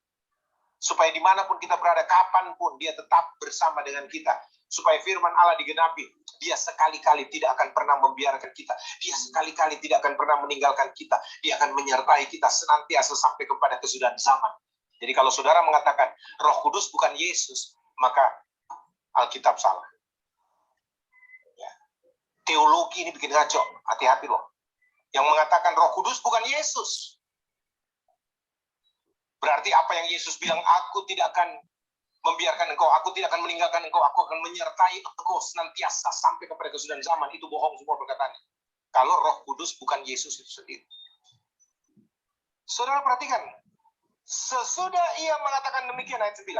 Supaya dimanapun kita berada, kapanpun dia tetap bersama dengan kita. Supaya firman Allah digenapi. Dia sekali-kali tidak akan pernah membiarkan kita. Dia sekali-kali tidak akan pernah meninggalkan kita. Dia akan menyertai kita senantiasa sampai kepada kesudahan zaman. Jadi kalau saudara mengatakan Roh Kudus bukan Yesus, maka Alkitab salah. Ya. Teologi ini bikin ngaco. Hati-hati loh. Yang mengatakan Roh Kudus bukan Yesus. Berarti apa yang Yesus bilang, aku tidak akan membiarkan engkau, aku tidak akan meninggalkan engkau, aku akan menyertai engkau senantiasa sampai kepada kesudahan zaman. Itu bohong semua perkataannya. kalau Roh Kudus bukan Yesus itu sendiri. Saudara perhatikan, sesudah ia mengatakan demikian, ayat 9.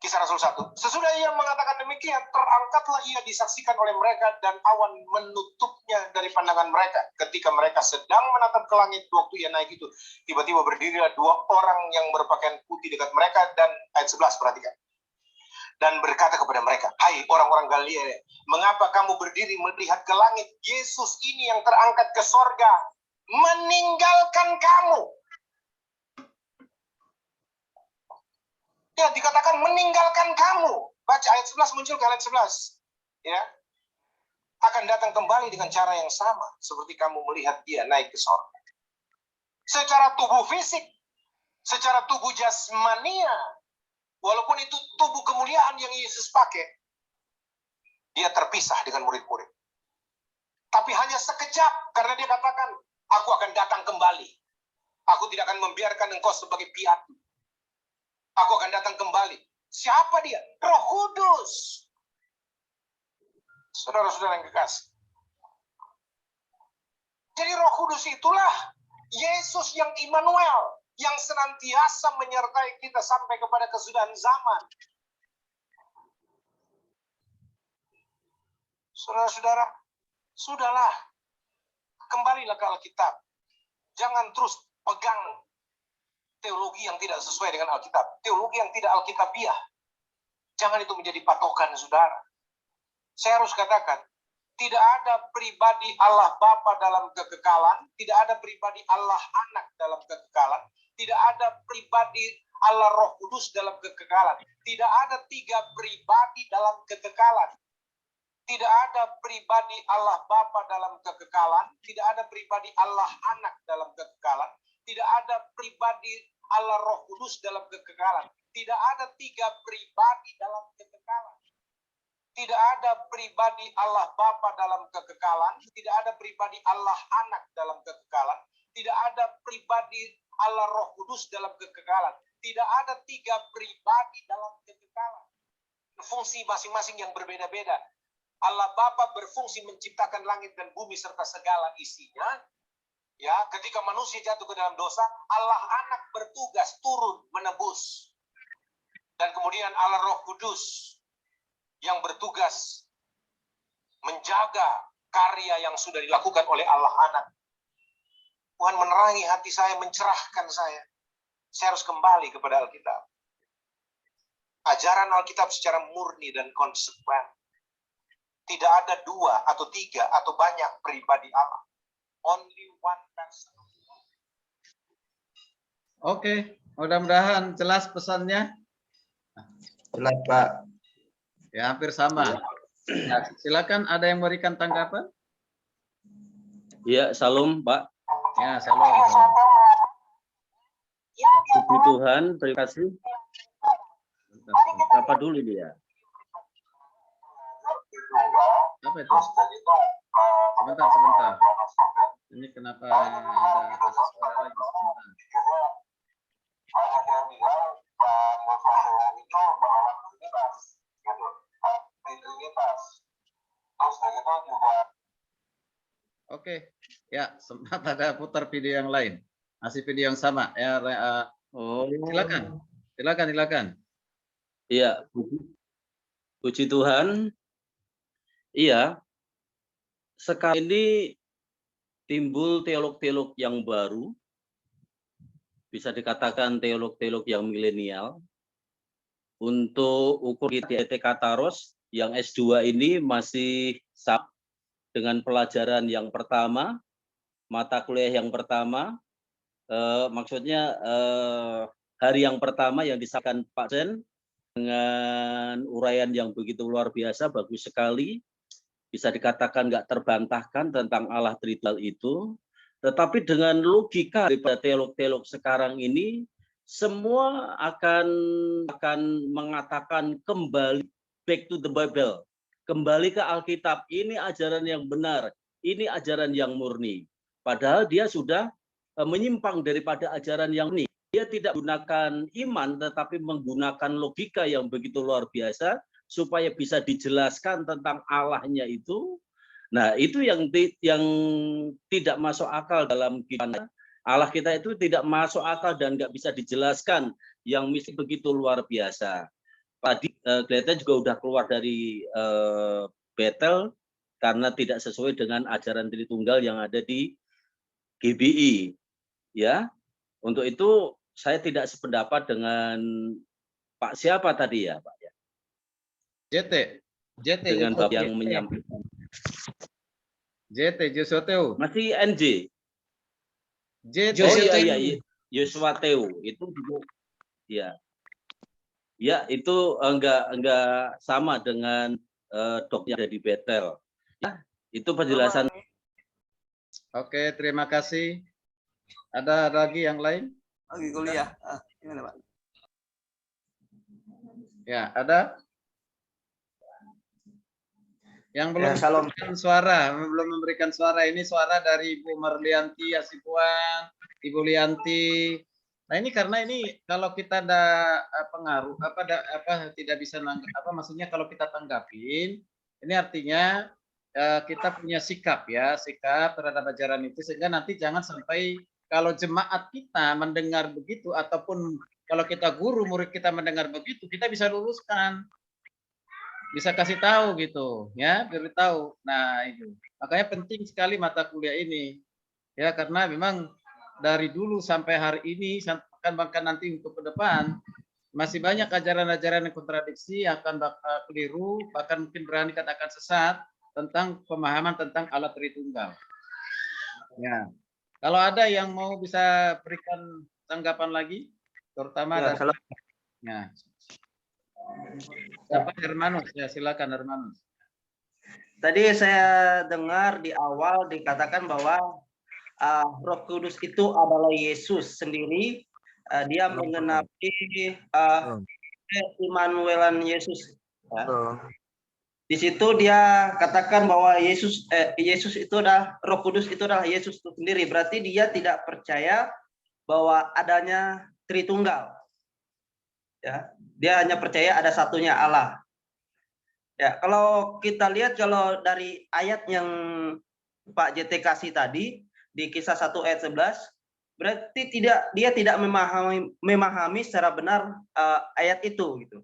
Kisah Rasul 1. Sesudah ia mengatakan demikian, terangkatlah ia disaksikan oleh mereka dan awan menutupnya dari pandangan mereka. Ketika mereka sedang menatap ke langit waktu ia naik itu, tiba-tiba berdirilah 2 orang yang berpakaian putih dekat mereka, dan ayat 11 perhatikan. Dan berkata kepada mereka, hai orang-orang Galilea, mengapa kamu berdiri melihat ke langit? Yesus ini yang terangkat ke sorga meninggalkan kamu. Ya, dikatakan meninggalkan kamu. Baca ayat 11, muncul ke ayat 11. Ya. Akan datang kembali dengan cara yang sama seperti kamu melihat dia naik ke sorga. Secara tubuh fisik, secara tubuh jasmania, walaupun itu tubuh kemuliaan yang Yesus pakai, dia terpisah dengan murid-murid. Tapi hanya sekejap, karena dia katakan, aku akan datang kembali. Aku tidak akan membiarkan engkau sebagai piatu. Aku akan datang kembali. Siapa dia? Roh Kudus. Saudara-saudara yang kekasih. Jadi Roh Kudus itulah Yesus yang Immanuel, yang senantiasa menyertai kita sampai kepada kesudahan zaman. Saudara-saudara, sudahlah. Kembalilah ke Alkitab. Jangan terus pegang teologi yang tidak sesuai dengan Alkitab. Teologi yang tidak Alkitabiah. Jangan itu menjadi patokan, saudara. Saya harus katakan, tidak ada pribadi Allah Bapa dalam kekekalan, tidak ada pribadi Allah Anak dalam kekekalan, tidak ada pribadi Allah Roh Kudus dalam kekekalan. Tidak ada 3 pribadi dalam kekekalan. Tidak ada pribadi Allah Bapa dalam kekekalan, tidak ada pribadi Allah Anak dalam kekekalan, tidak ada pribadi Allah Roh Kudus dalam kekekalan. Tidak ada 3 pribadi dalam kekekalan. Tidak ada pribadi Allah Bapa dalam kekekalan, tidak ada pribadi Allah Anak dalam kekekalan, tidak ada pribadi Allah Roh Kudus dalam kekekalan. Tidak ada 3 pribadi dalam kekekalan. Fungsi masing-masing yang berbeda-beda. Allah Bapa berfungsi menciptakan langit dan bumi serta segala isinya. Ya, ketika manusia jatuh ke dalam dosa, Allah Anak bertugas turun menebus. Dan kemudian Allah Roh Kudus yang bertugas menjaga karya yang sudah dilakukan oleh Allah Anak. Tuhan menerangi hati saya, mencerahkan saya. Saya harus kembali kepada Alkitab. Ajaran Alkitab secara murni dan konsekuen. Tidak ada 2 atau 3 atau banyak pribadi Allah. Only one person. Oke, mudah-mudahan jelas pesannya. Jelas, Pak. Ya, hampir sama. Ya, silakan, ada yang memberikan tanggapan? Ya, salam, Pak. Ya, salam. Puji Tuhan, terima kasih. Apa dulu dia? Apa itu? Sebentar. Ini kenapa ada suara lagi? Sebentar. Oke, ya sempat ada putar video yang lain, masih video yang sama ya. Silakan. Iya, puji Tuhan. Iya, sekarang ini timbul teolog-teolog yang baru, bisa dikatakan teolog-teolog yang milenial. Untuk ukur ITT Kataros yang S2 ini masih sama dengan pelajaran yang pertama, mata kuliah yang pertama, maksudnya hari yang pertama yang disampaikan Pak Sen dengan uraian yang begitu luar biasa, bagus sekali. Bisa dikatakan nggak terbantahkan tentang Allah Tritunggal itu, tetapi dengan logika daripada teolog-teolog sekarang ini, semua akan mengatakan kembali back to the Bible, kembali ke Alkitab. Ini ajaran yang benar, ini ajaran yang murni. Padahal dia sudah menyimpang daripada ajaran yang ini. Dia tidak menggunakan iman, tetapi menggunakan logika yang begitu luar biasa, supaya bisa dijelaskan tentang Allahnya itu Nah, itu yang tidak masuk akal dalam kehidupan. Allah kita itu tidak masuk akal dan nggak bisa dijelaskan, yang mesti begitu luar biasa. Tadi Greta juga udah keluar dari Betel karena tidak sesuai dengan ajaran Tritunggal yang ada di GBI. Ya, untuk itu saya tidak sependapat dengan Pak siapa tadi ya, Pak ya? JT Dengan Bapak yang menyampaikan. JT Josoteu. Masih NJ. JT. Oh iya, Yosua Teu itu juga ya. Ya, itu enggak sama dengan dok yang ada di Betel. Ya, itu penjelasan. Oke, terima kasih. Ada lagi yang lain? Lagi kuliah. Gimana, Pak? Ya, ada? Yang belum Shalom. memberikan suara ini suara dari Ibu Marlianti Asipuan, Ibu Lianti. Nah, ini karena ini kalau kita ada pengaruh tidak bisa maksudnya kalau kita tanggapin ini artinya kita punya sikap terhadap ajaran itu, sehingga nanti jangan sampai kalau jemaat kita mendengar begitu ataupun kalau kita guru murid kita mendengar begitu, kita bisa luruskan. Bisa kasih tahu gitu ya, beritahu. Nah, itu makanya penting sekali mata kuliah ini ya, karena memang dari dulu sampai hari ini bahkan nanti untuk ke depan masih banyak ajaran-ajaran yang kontradiksi, akan keliru, bahkan mungkin berani katakan sesat tentang pemahaman tentang Allah Tritunggal. Ya, kalau ada yang mau bisa berikan tanggapan lagi, terutama Ya, dari Siapa Hermanus? Ya, silakan Hermanus. Tadi saya dengar di awal dikatakan bahwa Roh Kudus itu adalah Yesus sendiri. Dia menggenapi Immanuelan Yesus. Ya. Di situ dia katakan bahwa Yesus itu adalah Roh Kudus itu adalah Yesus itu sendiri. Berarti dia tidak percaya bahwa adanya Tritunggal. Ya, dia hanya percaya ada satunya Allah. Ya, kalau kita lihat kalau dari ayat yang Pak JT kasih tadi di Kisah 1 ayat 11, berarti dia tidak memahami secara benar ayat itu gitu.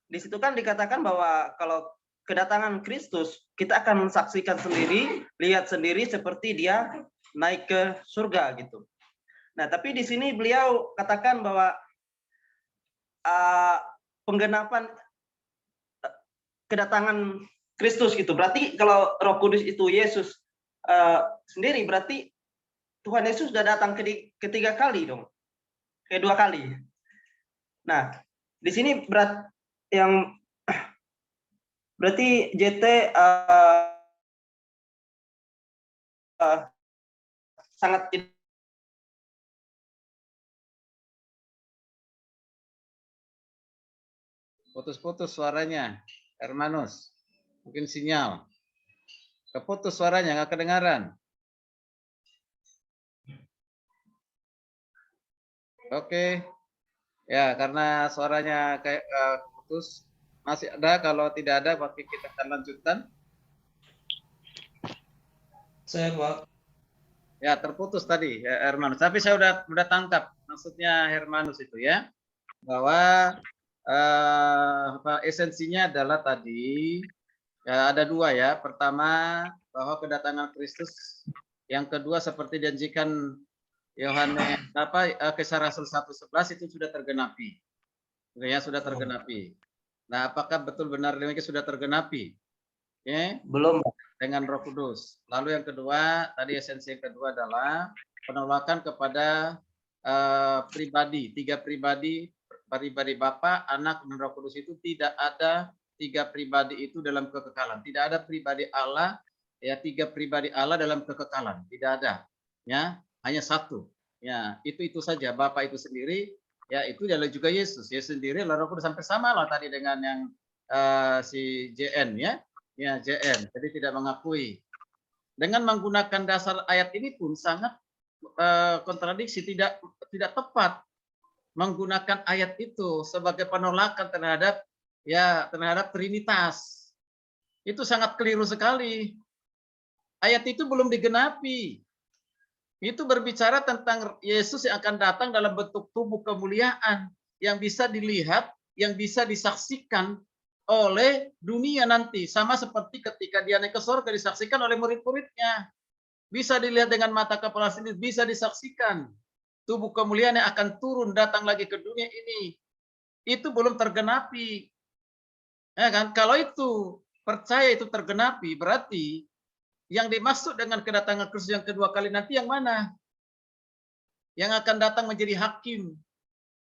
Di situ kan dikatakan bahwa kalau kedatangan Kristus kita akan mensaksikan sendiri, lihat sendiri seperti dia naik ke surga gitu. Nah, tapi di sini beliau katakan bahwa penggenapan kedatangan Kristus gitu. Berarti kalau Roh Kudus itu Yesus sendiri, berarti Tuhan Yesus sudah datang ketiga kali dong. Kedua kali. Nah, di sini berarti JT sangat putus-putus suaranya, Hermanus. Mungkin sinyal. Keputus suaranya, nggak kedengaran. Oke. Ya, karena suaranya kayak putus. Masih ada, kalau tidak ada, maka kita akan lanjutkan. Saya, Pak. Ya, terputus tadi, Hermanus. Tapi saya udah tangkap maksudnya Hermanus itu ya. Bahwa esensinya adalah tadi ya, ada dua ya. Pertama, bahwa kedatangan Kristus, yang kedua seperti dijanjikan Yohanes Kisah Rasul 1:11 itu sudah tergenapi. Ya, sudah tergenapi. Nah, apakah betul benar demikian sudah tergenapi? Ya, belum dengan Roh Kudus. Lalu yang kedua, tadi esensi yang kedua adalah penolakan kepada pribadi, tiga pribadi Bapa, Anak, dan Roh Kudus itu tidak ada tiga pribadi itu dalam kekekalan. Tidak ada pribadi Allah, ya tiga pribadi Allah dalam kekekalan. Tidak ada, ya hanya satu. Ya itu saja. Bapa itu sendiri, ya itu adalah juga Yesus. Yesus sendiri, Roh Kudus sampai sama lah tadi dengan yang si JN ya. Ya, JN. Jadi tidak mengakui. Dengan menggunakan dasar ayat ini pun sangat kontradiksi, tidak tepat menggunakan ayat itu sebagai penolakan terhadap Trinitas. Itu sangat keliru sekali. Ayat itu belum digenapi. Itu berbicara tentang Yesus yang akan datang dalam bentuk tubuh kemuliaan yang bisa dilihat, yang bisa disaksikan oleh dunia nanti. Sama seperti ketika dia naik ke surga disaksikan oleh murid-muridnya. Bisa dilihat dengan mata kepala sendiri, bisa disaksikan. Tubuh kemuliaan yang akan turun datang lagi ke dunia ini. Itu belum tergenapi. Ya kan? Kalau itu percaya itu tergenapi, berarti yang dimaksud dengan kedatangan Kristus yang kedua kali nanti yang mana? Yang akan datang menjadi hakim,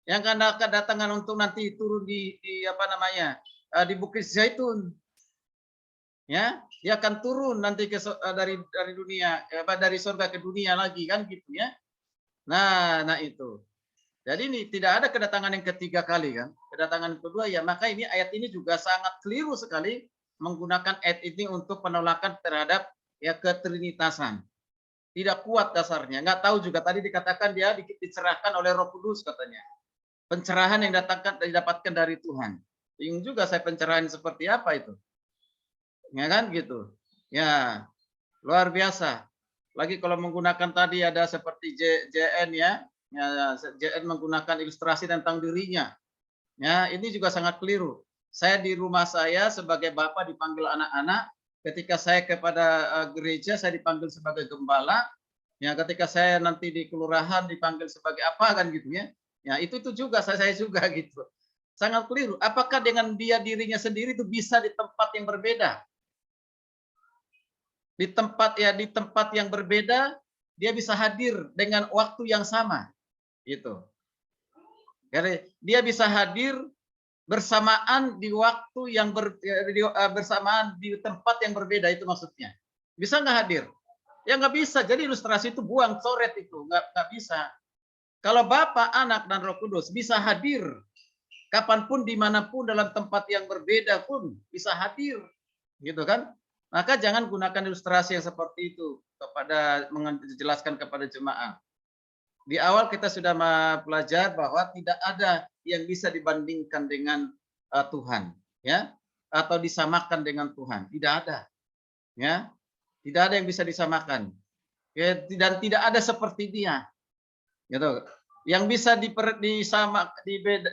yang akan datang untuk nanti turun di apa namanya, di Bukit Zaitun, ya, dia akan turun nanti dari dunia, dari surga ke dunia lagi kan gitu ya. Nah itu. Jadi ini tidak ada kedatangan yang ketiga kali kan, kedatangan kedua ya, maka ini ayat ini juga sangat keliru sekali menggunakan ayat ini untuk penolakan terhadap ya ketrinitasan. Tidak kuat dasarnya, nggak tahu juga tadi dikatakan dia dicerahkan oleh Roh Kudus katanya. Pencerahan yang didapatkan dari Tuhan. Bingung juga saya pencerahan seperti apa itu. Ya kan gitu. Ya, luar biasa. Lagi kalau menggunakan tadi ada seperti JN ya. Ya, JN menggunakan ilustrasi tentang dirinya. Ya, ini juga sangat keliru. Saya di rumah saya sebagai bapak dipanggil anak-anak, ketika saya kepada gereja saya dipanggil sebagai gembala, ya ketika saya nanti di kelurahan dipanggil sebagai apa kan gitu ya. Ya itu juga saya juga gitu. Sangat keliru. Apakah dengan dia dirinya sendiri itu bisa di tempat yang berbeda? Di tempat yang berbeda dia bisa hadir dengan waktu yang sama. Gitu. Jadi dia bisa hadir bersamaan di waktu yang bersamaan di tempat yang berbeda, itu maksudnya. Bisa nggak hadir? Ya nggak bisa. Jadi ilustrasi itu buang, coret itu nggak bisa. Kalau Bapa, Anak dan Roh Kudus bisa hadir kapanpun, dimanapun, dalam tempat yang berbeda pun bisa hadir, gitu kan? Maka jangan gunakan ilustrasi yang seperti itu kepada menjelaskan kepada jemaah. Di awal kita sudah belajar bahwa tidak ada yang bisa dibandingkan dengan Tuhan, ya, atau disamakan dengan Tuhan. Tidak ada, ya, tidak ada yang bisa disamakan, ya, dan tidak ada seperti Dia, gitu. Yang bisa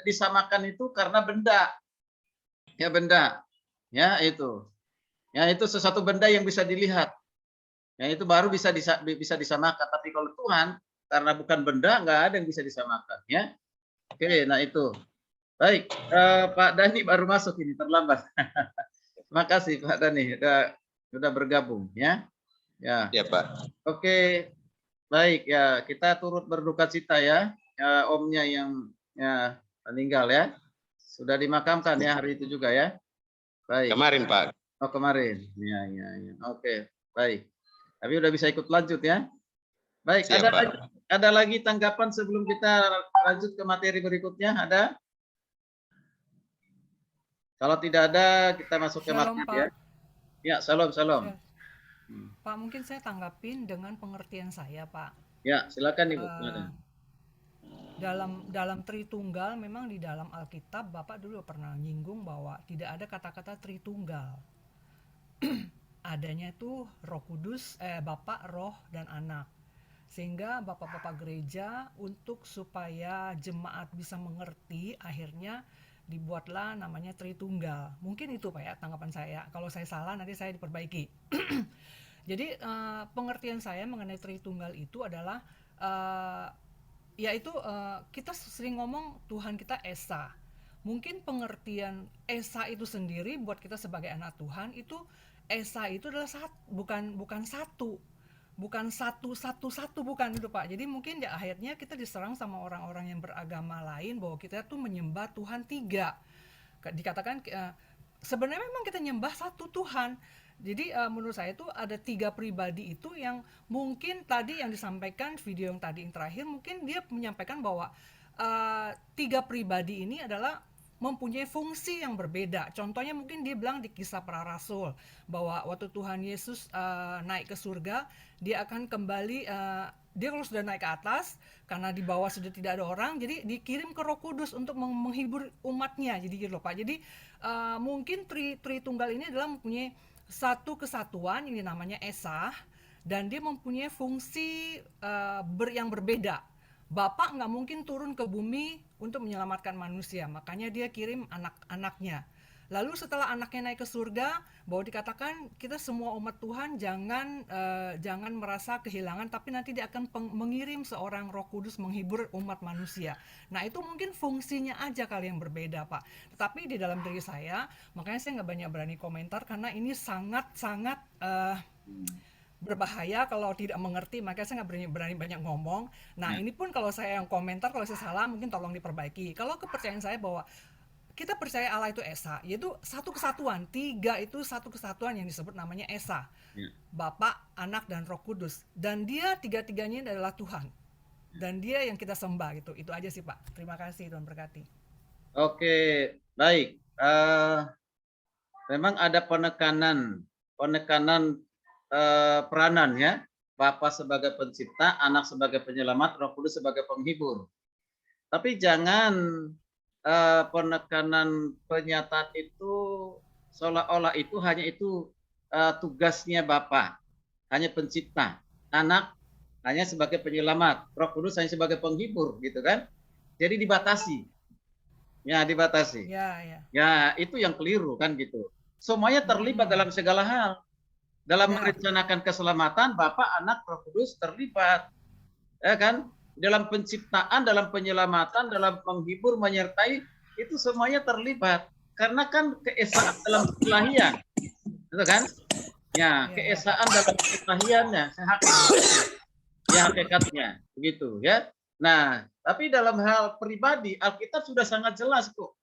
disamakan itu karena benda, ya benda, ya itu sesuatu benda yang bisa dilihat, ya itu baru bisa disamakan. Tapi kalau Tuhan karena bukan benda, nggak ada yang bisa disamakan, ya. Oke, nah itu. Baik, Pak Dani baru masuk ini, terlambat. Terima kasih Pak Dani, sudah bergabung, ya. Ya. Ya Pak. Oke, baik ya, kita turut berduka cita ya, omnya yang ya meninggal ya. Sudah dimakamkan ya hari itu juga ya. Baik. Kemarin Pak. Oh kemarin, ya. Oke, baik. Tapi udah bisa ikut lanjut ya. Baik, Siap, ada lagi tanggapan sebelum kita lanjut ke materi berikutnya? Ada? Kalau tidak ada, kita masuk ke materi ya. Ya, salam. Ya. Pak, mungkin saya tanggapin dengan pengertian saya, Pak. Ya, silakan Ibu. Dalam Tritunggal, memang di dalam Alkitab Bapak dulu pernah nyinggung bahwa tidak ada kata-kata Tritunggal. Adanya itu Roh Kudus, Bapak, Roh, dan Anak. Sehingga bapak-bapak gereja untuk supaya jemaat bisa mengerti, akhirnya dibuatlah namanya Tritunggal. Mungkin itu Pak ya tanggapan saya. Kalau saya salah nanti saya diperbaiki. Jadi pengertian saya mengenai Tritunggal itu adalah yaitu kita sering ngomong Tuhan kita Esa. Mungkin pengertian Esa itu sendiri buat kita sebagai anak Tuhan itu Esa itu adalah bukan satu. Bukan satu, bukan itu Pak. Jadi mungkin ya akhirnya kita diserang sama orang-orang yang beragama lain bahwa kita tuh menyembah Tuhan 3. Dikatakan sebenarnya memang kita nyembah satu Tuhan. Jadi menurut saya itu ada 3 pribadi itu yang mungkin tadi yang disampaikan video yang tadi yang terakhir, mungkin dia menyampaikan bahwa 3 pribadi ini adalah mempunyai fungsi yang berbeda. Contohnya mungkin dia bilang di Kisah Para Rasul bahwa waktu Tuhan Yesus naik ke surga, dia akan kembali, dia kalau sudah naik ke atas karena di bawah sudah tidak ada orang, jadi dikirim ke Roh Kudus untuk menghibur umatnya. Jadi gitu loh Pak. Jadi mungkin Tritunggal ini adalah mempunyai satu kesatuan ini namanya Esa, dan dia mempunyai fungsi yang berbeda. Bapak nggak mungkin turun ke bumi untuk menyelamatkan manusia, makanya dia kirim anak-anaknya. Lalu setelah anaknya naik ke surga, bahwa dikatakan kita semua umat Tuhan jangan merasa kehilangan, tapi nanti dia akan mengirim seorang Roh Kudus menghibur umat manusia. Nah itu mungkin fungsinya aja kali yang berbeda, Pak. Tetapi di dalam diri saya, makanya saya nggak banyak berani komentar karena ini sangat-sangat berbahaya kalau tidak mengerti, makanya saya nggak berani banyak ngomong. Nah ini pun kalau saya yang komentar, kalau saya salah mungkin tolong diperbaiki. Kalau kepercayaan saya bahwa kita percaya Allah itu Esa, yaitu satu kesatuan. 3 itu satu kesatuan yang disebut namanya Esa. Bapa, Anak, dan Roh Kudus. Dan dia tiga-tiganya adalah Tuhan. Dan dia yang kita sembah gitu. Itu aja sih Pak. Terima kasih, Tuhan berkati. Oke, baik. Memang ada penekanan peranan ya. Bapa sebagai pencipta, Anak sebagai penyelamat, Roh Kudus sebagai penghibur. Tapi jangan penekanan pernyataan itu seolah-olah itu hanya tugasnya Bapa, hanya pencipta, Anak hanya sebagai penyelamat, Roh Kudus hanya sebagai penghibur, gitu kan? Jadi dibatasi, ya dibatasi. Ya itu yang keliru kan gitu. Semuanya terlibat dalam segala hal. Dalam merencanakan keselamatan, Bapa, Anak, Roh Kudus terlibat, ya kan? Dalam penciptaan, dalam penyelamatan, dalam menghibur, menyertai, itu semuanya terlibat. Karena kan keesaan dalam kelahian, itu kan? Ya, keesaan dalam kelahiannya, hakikatnya, begitu ya. Nah, tapi dalam hal pribadi, Alkitab sudah sangat jelas kok.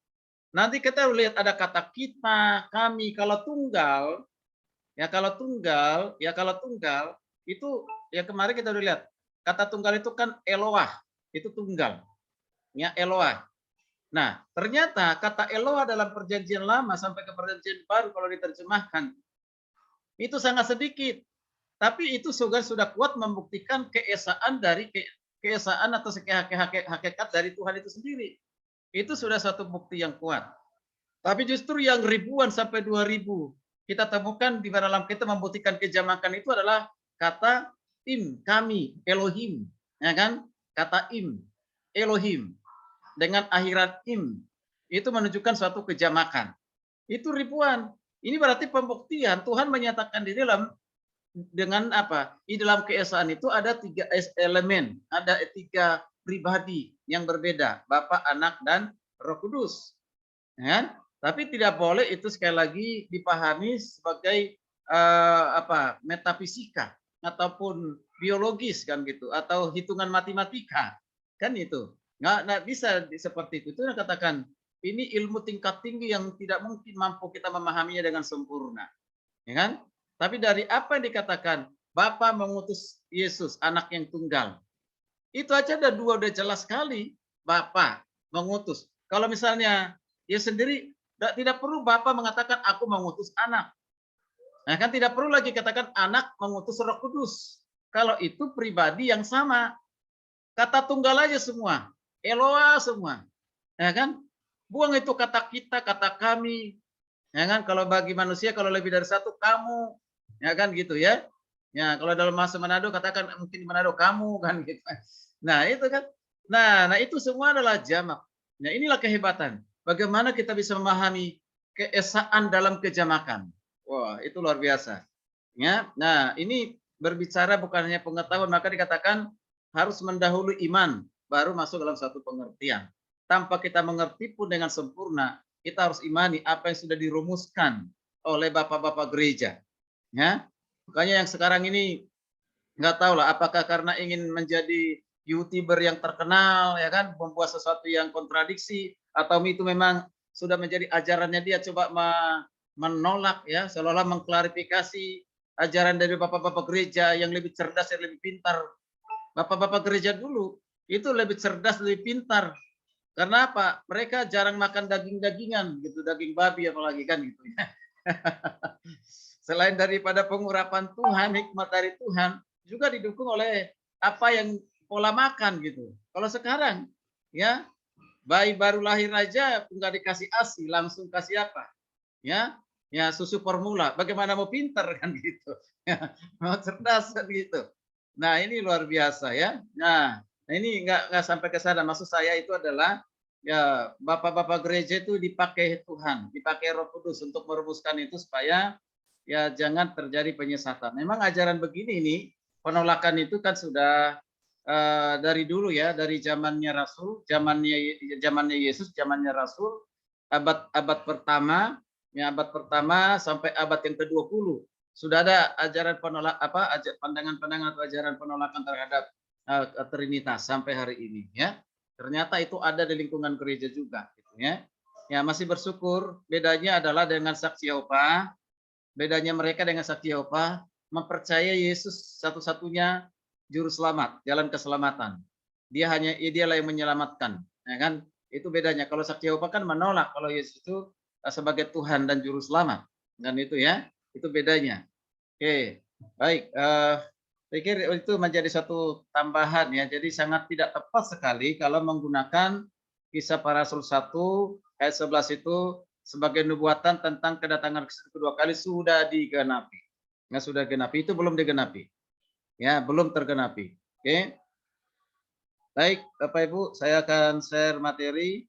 Nanti kita lihat ada kata kita, kami, kalau tunggal, itu ya kemarin kita udah lihat. Kata tunggal itu kan Eloah, itu tunggal. Ya, Eloah. Nah, ternyata kata Eloah dalam perjanjian lama sampai ke perjanjian baru kalau diterjemahkan, itu sangat sedikit. Tapi itu sudah kuat membuktikan keesaan dari keesaan atau hakikat dari Tuhan itu sendiri. Itu sudah satu bukti yang kuat. Tapi justru yang ribuan sampai 2000 kita temukan di dalam kita membuktikan kejamakan itu adalah kata kami, Elohim, ya kan? Kata Elohim dengan akhirat itu menunjukkan suatu kejamakan. Itu ribuan. Ini berarti pembuktian Tuhan menyatakan di dalam dengan apa? Di dalam keesaan itu ada 3 elemen, ada 3 pribadi yang berbeda, Bapa, Anak, dan Roh Kudus. Ya? Tapi tidak boleh itu sekali lagi dipahami sebagai metafisika ataupun biologis kan gitu, atau hitungan matematika kan itu nggak bisa seperti itu. Itu yang katakan ini ilmu tingkat tinggi yang tidak mungkin mampu kita memahaminya dengan sempurna, ya kan? Tapi dari apa yang dikatakan Bapa mengutus Yesus anak yang tunggal, itu aja udah jelas sekali. Bapa mengutus. Kalau misalnya dia sendiri tidak perlu Bapa mengatakan aku mengutus anak. Nah kan tidak perlu lagi katakan anak mengutus Roh Kudus. Kalau itu pribadi yang sama. Kata tunggal aja semua. Eloah semua. Ya kan? Buang itu kata kita, kata kami. Ya kan? Kalau bagi manusia kalau lebih dari satu kamu. Ya kan gitu ya. Ya kalau dalam bahasa Manado katakan mungkin di Manado kamu kan gitu. Nah, itu kan. Nah, itu semua adalah jamak. Nah, inilah kehebatan. Bagaimana kita bisa memahami keesaan dalam kejamakan. Wah, itu luar biasa. Ya, nah ini berbicara bukan hanya pengetahuan, maka dikatakan harus mendahului iman, baru masuk dalam satu pengertian. Tanpa kita mengerti pun dengan sempurna, kita harus imani apa yang sudah dirumuskan oleh bapak-bapak gereja. Ya, makanya yang sekarang ini nggak tahu lah, apakah karena ingin menjadi YouTuber yang terkenal, ya kan, membuat sesuatu yang kontradiksi, atau itu memang sudah menjadi ajarannya dia coba menolak ya, seolah-olah mengklarifikasi ajaran dari bapak-bapak gereja yang lebih cerdas, yang lebih pintar. Bapak-bapak gereja dulu itu lebih cerdas, lebih pintar. Karena apa? Mereka jarang makan daging-dagingan gitu, daging babi apalagi kan gitu ya. Selain daripada pengurapan Tuhan, hikmat dari Tuhan juga didukung oleh apa yang pola makan gitu. Kalau sekarang ya bayi baru lahir aja nggak dikasih ASI, langsung kasih apa? Ya, Ya, susu formula. Bagaimana mau pinter kan gitu. Ya, mau cerdas kan gitu. Nah, ini luar biasa ya. Nah, ini nggak sampai ke sana. Maksud saya itu adalah ya bapak-bapak gereja itu dipakai Tuhan, dipakai Roh Kudus untuk merumuskan itu supaya ya jangan terjadi penyesatan. Memang ajaran begini nih, penolakan itu kan sudah dari dulu ya, dari zamannya Rasul, zamannya Yesus, zamannya Rasul, abad pertama, ya abad pertama sampai abad yang ke-20 sudah ada ajaran penolak pandangan-pandangan atau ajaran penolakan terhadap Trinitas sampai hari ini ya. Ternyata itu ada di lingkungan gereja juga gitu ya. Ya masih bersyukur, bedanya adalah dengan saksi Yehova, bedanya mereka dengan saksi Yehova mempercayai Yesus satu-satunya juru selamat, jalan keselamatan. Dialah yang menyelamatkan, ya kan? Itu bedanya. Kalau saksi Yehova kan menolak kalau Yesus itu sebagai Tuhan dan juru selamat. Dan itu ya, itu bedanya. Oke, baik. Pikir itu menjadi satu tambahan ya. Jadi sangat tidak tepat sekali kalau menggunakan Kisah Para Rasul 1 ayat 11 itu sebagai nubuatan tentang kedatangan Kristus kedua kali sudah digenapi. Nah, sudah genapi itu belum digenapi. Ya, belum tergenapi. Oke. Baik, Bapak Ibu, saya akan share materi.